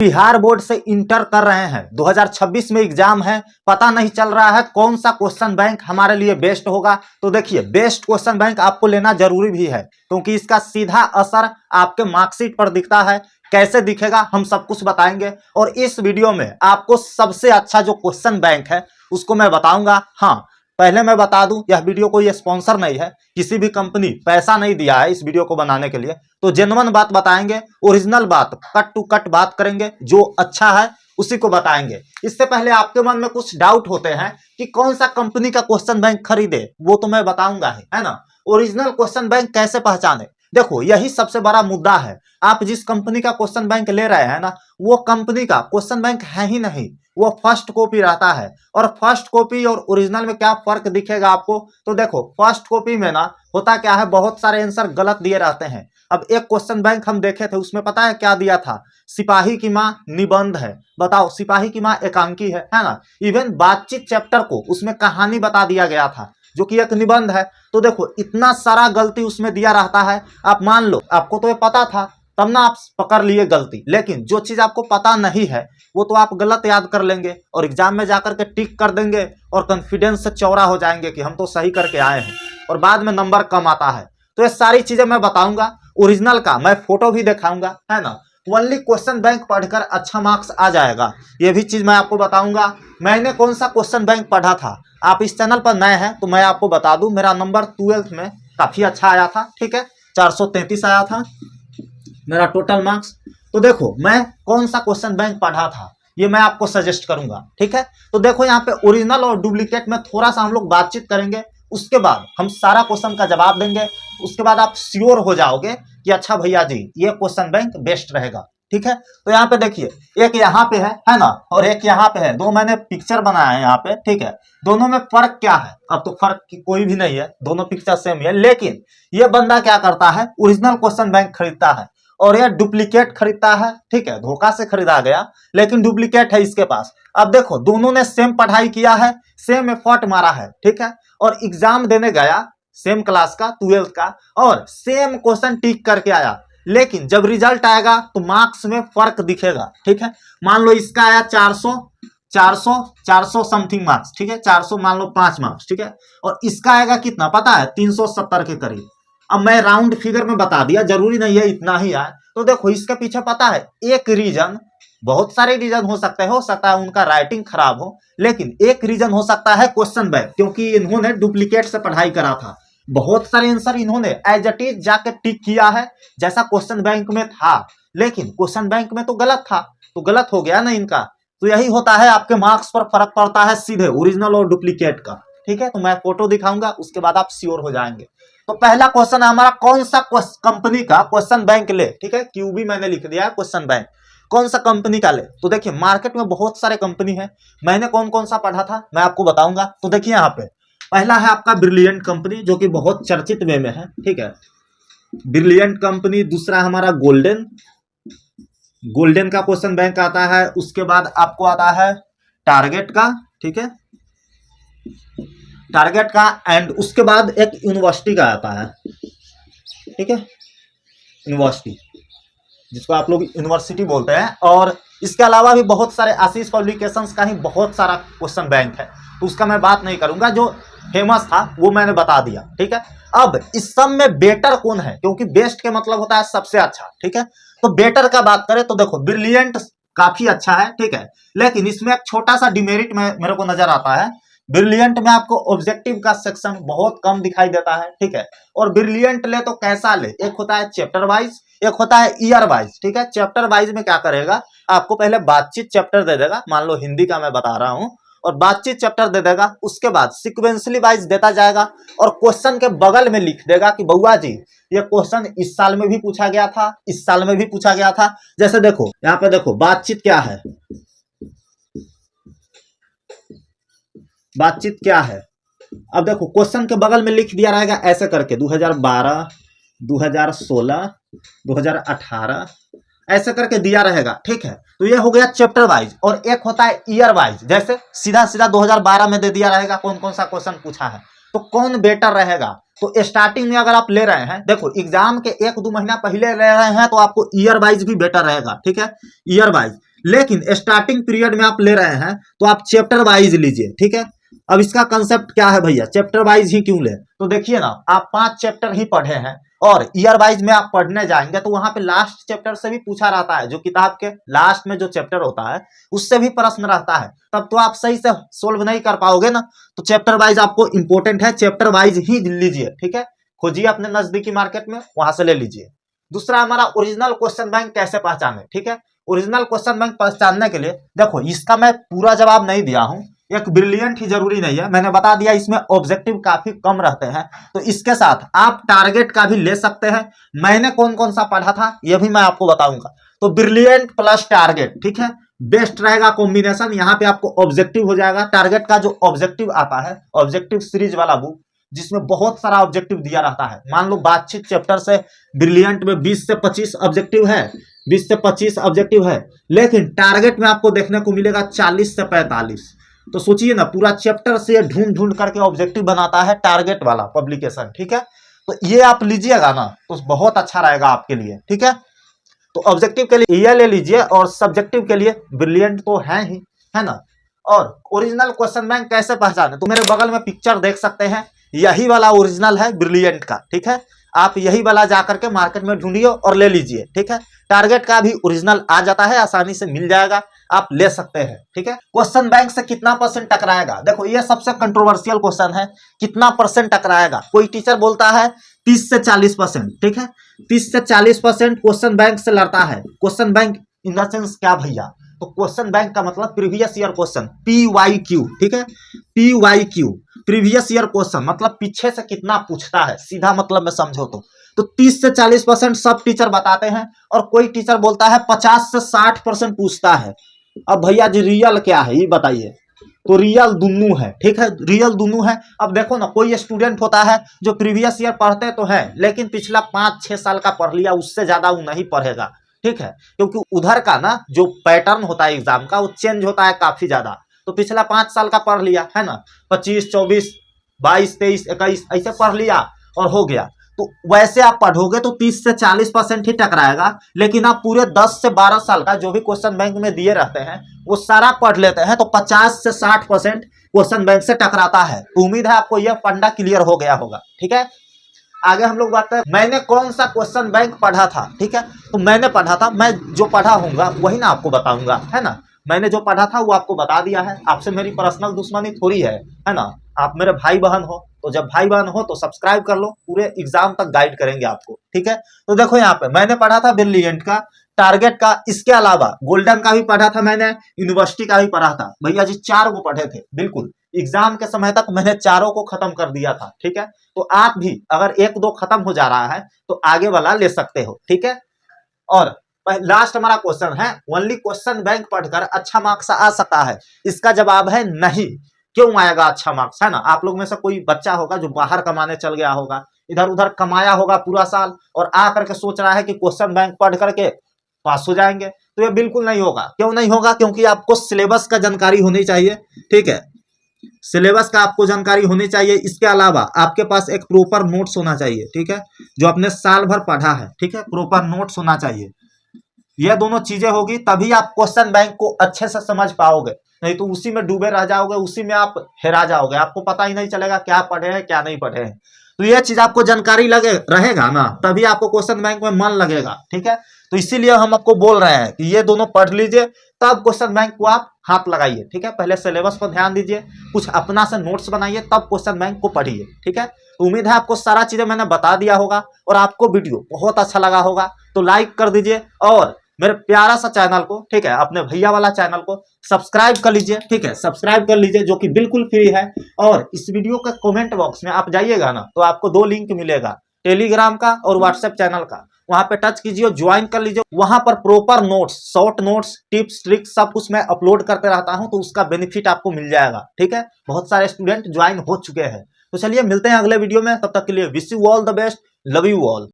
Bihar board से inter कर रहे हैं, 2026 में एग्जाम है, पता नहीं चल रहा है कौन सा क्वेश्चन बैंक हमारे लिए बेस्ट होगा। तो देखिए, बेस्ट क्वेश्चन बैंक आपको लेना जरूरी भी है, क्योंकि इसका सीधा असर आपके मार्कशीट पर दिखता है। कैसे दिखेगा हम सब कुछ बताएंगे, और इस वीडियो में आपको सबसे अच्छा जो क्वेश्चन बैंक है उसको मैं बताऊंगा। हाँ, पहले मैं बता दूं, यह वीडियो कोई स्पॉन्सर नहीं है, किसी भी कंपनी पैसा नहीं दिया है इस वीडियो को बनाने के लिए। तो जेन्युइन बात बताएंगे, ओरिजिनल बात, कट टू कट बात करेंगे, जो अच्छा है उसी को बताएंगे। इससे पहले आपके मन में कुछ डाउट होते हैं कि कौन सा कंपनी का क्वेश्चन बैंक खरीदे, वो तो मैं बताऊंगा ही, है ना। ओरिजिनल क्वेश्चन बैंक कैसे पहचाने, देखो यही सबसे बड़ा मुद्दा है। आप जिस कंपनी का क्वेश्चन बैंक ले रहे हैं ना, वो कंपनी का क्वेश्चन बैंक है ही नहीं, वो फर्स्ट कॉपी रहता है। और फर्स्ट कॉपी और ओरिजिनल में क्या फर्क दिखेगा आपको, तो देखो फर्स्ट कॉपी में ना होता क्या है, बहुत सारे आंसर गलत दिए रहते हैं। अब एक क्वेश्चन बैंक हम देखे थे, उसमें पता है क्या दिया था, सिपाही की माँ निबंध है। बताओ, सिपाही की माँ एकांकी है ना। इवन बातचीत चैप्टर को उसमें कहानी बता दिया गया था, जो कि एक निबंध है। तो देखो इतना सारा गलती उसमें दिया रहता है। आप मान लो आपको तो ये पता था, तब ना आप पकड़ लिए गलती, लेकिन जो चीज आपको पता नहीं है वो तो आप गलत याद कर लेंगे और एग्जाम में जाकर के टिक कर देंगे और कॉन्फिडेंस से चौड़ा हो जाएंगे कि हम तो सही करके आए हैं, और बाद में नंबर कम आता है। तो ये सारी चीजें मैं बताऊंगा, ओरिजिनल का मैं फोटो भी दिखाऊंगा, है ना। ओनली क्वेश्चन बैंक पढ़कर अच्छा मार्क्स आ जाएगा, ये भी चीज मैं आपको बताऊंगा। मैंने कौन सा क्वेश्चन बैंक पढ़ा था, आप इस चैनल पर नए हैं तो मैं आपको बता दूं, मेरा नंबर 12th में काफी अच्छा आया था, ठीक है, 433 आया था मेरा टोटल मार्क्स। तो देखो मैं कौन सा क्वेश्चन बैंक पढ़ा था, ये मैं आपको सजेस्ट करूंगा, ठीक है। तो देखो यहाँ पे ओरिजिनल और डुप्लीकेट में थोड़ा सा हम लोग बातचीत करेंगे, उसके बाद हम सारा क्वेश्चन का जवाब देंगे। उसके बाद आप श्योर हो जाओगे कि अच्छा भैया जी ये क्वेश्चन बैंक बेस्ट रहेगा, ठीक है। तो यहाँ पे देखिए, एक यहाँ पे है ना, और एक यहाँ पे है, दो मैंने पिक्चर बनाया है यहाँ पे, ठीक है। दोनों में फर्क क्या है, अब तो फर्क कोई भी नहीं है, दोनों पिक्चर सेम ही है, लेकिन ये बंदा क्या करता है, ओरिजिनल क्वेश्चन बैंक खरीदता है और यह डुप्लीकेट खरीदता है, ठीक है, धोखा से खरीदा गया लेकिन डुप्लीकेट है इसके पास। अब देखो दोनों ने सेम पढ़ाई किया है, सेम एफर्ट मारा है, ठीक है, और एग्जाम देने गया सेम क्लास का 12th का, और सेम क्वेश्चन टिक करके आया, लेकिन जब रिजल्ट आएगा तो मार्क्स में फर्क दिखेगा, ठीक है। मान लो इसका आया 400 समथिंग मार्क्स, ठीक है, 400 मान लो 5 मार्क्स, ठीक है, और इसका आएगा कितना पता है, 370 के करीब। अब मैं राउंड फिगर में बता दिया, जरूरी नहीं है इतना ही आए। तो देखो इसके पीछे पता है एक रीजन, बहुत सारे रीजन हो सकता है उनका राइटिंग खराब हो, लेकिन एक रीजन हो सकता है क्वेश्चन बैंक, क्योंकि इन्होंने डुप्लीकेट से पढ़ाई करा था। बहुत सारे आंसर इन्होंने एज इट इज जाके टिक किया है जैसा क्वेश्चन बैंक में था, लेकिन क्वेश्चन बैंक में तो गलत था, तो गलत हो गया ना इनका। तो यही होता है, आपके मार्क्स पर फर्क पड़ता है सीधे ओरिजिनल और डुप्लीकेट का, ठीक है। तो मैं फोटो दिखाऊंगा, उसके बाद आप श्योर हो जाएंगे। तो पहला क्वेश्चन है हमारा, कौन सा कंपनी का क्वेश्चन बैंक ले, ठीक है, क्यूबी मैंने लिख दिया है क्वेश्चन बैंक, कौन सा कंपनी का ले। तो देखिए मार्केट में बहुत सारे कंपनी है, मैंने कौन कौन सा पढ़ा था मैं आपको बताऊंगा। तो देखिए यहाँ पे पहला है आपका ब्रिलियंट कंपनी, जो कि बहुत चर्चित वे में है, ठीक है, ब्रिलियंट कंपनी। दूसरा हमारा गोल्डन, गोल्डन का क्वेश्चन बैंक आता है। उसके बाद आपको आता है टारगेट का, ठीक है, टारगेट का, एंड उसके बाद एक यूनिवर्सिटी का आता है, ठीक है, यूनिवर्सिटी जिसको आप लोग यूनिवर्सिटी बोलते हैं। और इसके अलावा भी बहुत सारे आशीष पब्लिकेशंस का ही बहुत सारा क्वेश्चन बैंक है, तो उसका मैं बात नहीं करूंगा, जो फेमस था वो मैंने बता दिया, ठीक है। अब इस सब में बेटर कौन है, क्योंकि बेस्ट के मतलब होता है सबसे अच्छा, ठीक है। तो बेटर का बात करें तो देखो ब्रिलियंट काफी अच्छा है, ठीक है, लेकिन इसमें एक छोटा सा डिमेरिट में मेरे को नजर आता है। ब्रिलियंट में आपको ऑब्जेक्टिव का सेक्शन बहुत कम दिखाई देता है, ठीक है। और ब्रिलियंट ले तो कैसा ले, एक होता है चैप्टर वाइज, एक होता है ईयर वाइज, ठीक है। चैप्टर वाइज में क्या करेगा, आपको पहले बातचीत चैप्टर दे देगा, मान लो हिंदी का मैं बता रहा हूं, और बातचीत चैप्टर दे देगा, उसके बाद सिक्वेंसली वाइज देता जाएगा, और क्वेश्चन के बगल में लिख देगा कि बउआ जी ये क्वेश्चन इस साल में भी पूछा गया था, इस साल में भी पूछा गया था। जैसे देखो यहाँ पे देखो बातचीत क्या है, बातचीत क्या है, अब देखो क्वेश्चन के बगल में लिख दिया रहेगा ऐसे करके 2012, 2016, 2018 ऐसे करके दिया रहेगा, ठीक है। तो ये हो गया चैप्टर वाइज, और एक होता है ईयर वाइज, जैसे सीधा सीधा 2012 में दे दिया रहेगा कौन कौन सा क्वेश्चन पूछा है। तो कौन बेटर रहेगा, तो स्टार्टिंग में अगर आप ले रहे हैं, देखो एग्जाम के 1-2 महीना पहले ले रहे हैं तो आपको ईयर वाइज भी बेटर रहेगा, ठीक है, ईयर वाइज। लेकिन स्टार्टिंग पीरियड में आप ले रहे हैं तो आप चैप्टर वाइज लीजिए, ठीक है। अब इसका कंसेप्ट क्या है भैया, चैप्टर वाइज ही क्यों ले, तो देखिए ना, आप 5 चैप्टर ही पढ़े हैं और ईयर वाइज में आप पढ़ने जाएंगे तो वहां पे लास्ट चैप्टर से भी पूछा रहता है, जो किताब के लास्ट में जो चैप्टर होता है उससे भी प्रश्न रहता है, तब तो आप सही से सोल्व नहीं कर पाओगे ना। तो चैप्टर वाइज आपको इंपॉर्टेंट है, चैप्टर वाइज ही लीजिए, ठीक है। खोजिए अपने नजदीकी मार्केट में, वहां से ले लीजिए। दूसरा हमारा ओरिजिनल क्वेश्चन बैंक कैसे पहचाने, ठीक है। ओरिजिनल क्वेश्चन बैंक पहचानने के लिए देखो, इसका मैं पूरा जवाब नहीं दिया हूं, एक ब्रिलियंट ही जरूरी नहीं है, मैंने बता दिया इसमें ऑब्जेक्टिव काफी कम रहते हैं, तो इसके साथ आप टारगेट का भी ले सकते हैं। मैंने कौन कौन सा पढ़ा था यह भी मैं आपको बताऊंगा। तो ब्रिलियंट प्लस टारगेट, ठीक है, बेस्ट रहेगा कॉम्बिनेशन। यहाँ पे आपको ऑब्जेक्टिव हो जाएगा, टारगेट का जो ऑब्जेक्टिव आता है, ऑब्जेक्टिव सीरीज वाला बुक, जिसमें बहुत सारा ऑब्जेक्टिव दिया रहता है। मान लो बातचीत चैप्टर से ब्रिलियंट में 20 से 25 ऑब्जेक्टिव है, 20 से 25 ऑब्जेक्टिव है, लेकिन टारगेट में आपको देखने को मिलेगा 40 से 45। तो सोचिए ना, पूरा चैप्टर से ढूंढ ढूंढ करके ऑब्जेक्टिव बनाता है टारगेट वाला पब्लिकेशन, ठीक है। तो ये आप लीजिएगा ना तो बहुत अच्छा रहेगा आपके लिए, ठीक है। तो ऑब्जेक्टिव के लिए ये ले लीजिए और सब्जेक्टिव के लिए ब्रिलियंट तो है ही, है ना। और ओरिजिनल क्वेश्चन बैंक कैसे पहचाने, तो मेरे बगल में पिक्चर देख सकते हैं, यही वाला ओरिजिनल है ब्रिलियंट का, ठीक है। आप यही वाला जाकर के मार्केट में ढूंढिए और ले लीजिए, ठीक है। टारगेट का भी ओरिजिनल आ जाता है, आसानी से मिल जाएगा, आप ले सकते हैं, ठीक है। क्वेश्चन बैंक से कितना परसेंट टकराएगा, देखो ये सबसे कंट्रोवर्शियल क्वेश्चन है, कितना परसेंट टकराएगा। कोई टीचर बोलता है 30 से 40%, ठीक है। 30 से 40% क्वेश्चन बैंक से लड़ता है। Question bank in the sense क्या भैया, तो क्वेश्चन बैंक का मतलब प्रीवियस ईयर क्वेश्चन, PYQ, ठीक है। PYQ प्रीवियस ईयर क्वेश्चन मतलब पीछे से कितना पूछता है, सीधा मतलब में समझो तो 30 से 40% सब टीचर बताते हैं, और कोई टीचर बोलता है 50 से 60% पूछता है। अब भैया जी रियल क्या है ये बताइए, तो रियल दुनू है, ठीक है, रियल दुनू है। अब देखो ना, कोई स्टूडेंट होता है जो प्रीवियस ईयर पढ़ते तो है, लेकिन पिछला 5-6 साल का पढ़ लिया, उससे ज्यादा वो नहीं पढ़ेगा, ठीक है, क्योंकि उधर का ना जो पैटर्न होता है एग्जाम का वो चेंज होता है काफी ज्यादा। तो पिछला 5 साल का पढ़ लिया है ना, 25, 24, 22, 23, 21 ऐसे पढ़ लिया और हो गया। तो वैसे आप पढ़ोगे तो 30 से 40% ही टकराएगा, लेकिन आप पूरे 10 से 12 साल का जो भी क्वेश्चन बैंक में दिए रहते हैं वो सारा पढ़ लेते हैं, तो 50 से 60% क्वेश्चन बैंक से टकराता है। उम्मीद है आपको यह फंडा क्लियर हो गया होगा, ठीक है। आगे हम लोग बात करें, मैंने कौन सा क्वेश्चन बैंक पढ़ा था, ठीक है। तो मैंने पढ़ा था, मैं जो पढ़ा होऊंगा वही ना आपको बताऊंगा, है ना। मैंने जो पढ़ा था वो आपको बता दिया है, आपसे मेरी पर्सनल दुश्मनी थोड़ी है ना। आप मेरे भाई बहन हो, तो जब भाई बहन हो तो सब्सक्राइब कर लो, पूरे एग्जाम तक गाइड करेंगे आपको, ठीक है। तो देखो यहाँ पे मैंने पढ़ा था ब्रिलियंट का, टारगेट का, इसके अलावा गोल्डन का भी पढ़ा था मैंने, यूनिवर्सिटी का भी पढ़ा था भैया जी, 4 को पढ़े थे बिल्कुल। एग्जाम के समय तक मैंने चारों को खत्म कर दिया था, ठीक है। तो आप भी अगर 1-2 खत्म हो जा रहा है तो आगे वाला ले सकते हो, ठीक है। और लास्ट हमारा क्वेश्चन है, ओनली क्वेश्चन बैंक पढ़कर अच्छा मार्क्स आ सकता है, इसका जवाब है नहीं। क्यों आएगा अच्छा मार्क्स, है ना। आप लोग में से कोई बच्चा होगा जो बाहर कमाने चल गया होगा, इधर उधर कमाया होगा पूरा साल, और आ करके सोच रहा है कि क्वेश्चन बैंक पढ़ करके पास हो जाएंगे, तो ये बिल्कुल नहीं होगा। क्यों नहीं होगा, क्योंकि आपको सिलेबस का जानकारी होनी चाहिए, ठीक है। सिलेबस का आपको जानकारी होनी चाहिए, इसके अलावा आपके पास एक प्रॉपर नोट्स होना चाहिए, ठीक है, जो आपने साल भर पढ़ा है, ठीक है, प्रॉपर नोट्स होना चाहिए। ये दोनों चीजें होगी तभी आप क्वेश्चन बैंक को अच्छे से समझ पाओगे, नहीं तो उसी में डूबे रह जाओगे, उसी में आप हेरा जाओगे, आपको पता ही नहीं चलेगा क्या पढ़े हैं क्या नहीं पढ़े हैं। तो ये चीज आपको जानकारी लगे रहेगा ना, तभी आपको क्वेश्चन बैंक में मन लगेगा, ठीक है। तो इसीलिए हम आपको बोल रहे हैं कि ये दोनों पढ़ लीजिए, तब क्वेश्चन बैंक को आप हाथ लगाइए, ठीक है। पहले सिलेबस पर ध्यान दीजिए, कुछ अपना से नोट्स बनाइए, तब क्वेश्चन बैंक को पढ़िए, ठीक है। तो उम्मीद है आपको सारा चीजें मैंने बता दिया होगा, और आपको वीडियो बहुत अच्छा लगा होगा, तो लाइक कर दीजिए, और मेरे प्यारा सा चैनल को, ठीक है, अपने भैया वाला चैनल को सब्सक्राइब कर लीजिए, ठीक है, सब्सक्राइब कर लीजिए, जो कि बिल्कुल फ्री है। और इस वीडियो के कमेंट बॉक्स में आप जाइएगा ना, तो आपको 2 लिंक मिलेगा, टेलीग्राम का और व्हाट्सएप चैनल का। वहां पे टच कीजिए, ज्वाइन कर लीजिए, वहां पर proper notes, short notes, tips, tricks सब कुछ मैं अपलोड करते रहता हूं, तो उसका बेनिफिट आपको मिल जाएगा, ठीक है। बहुत सारे स्टूडेंट ज्वाइन हो चुके हैं। तो चलिए मिलते हैं अगले वीडियो में, तब तक के लिए wish you all the best, love you all.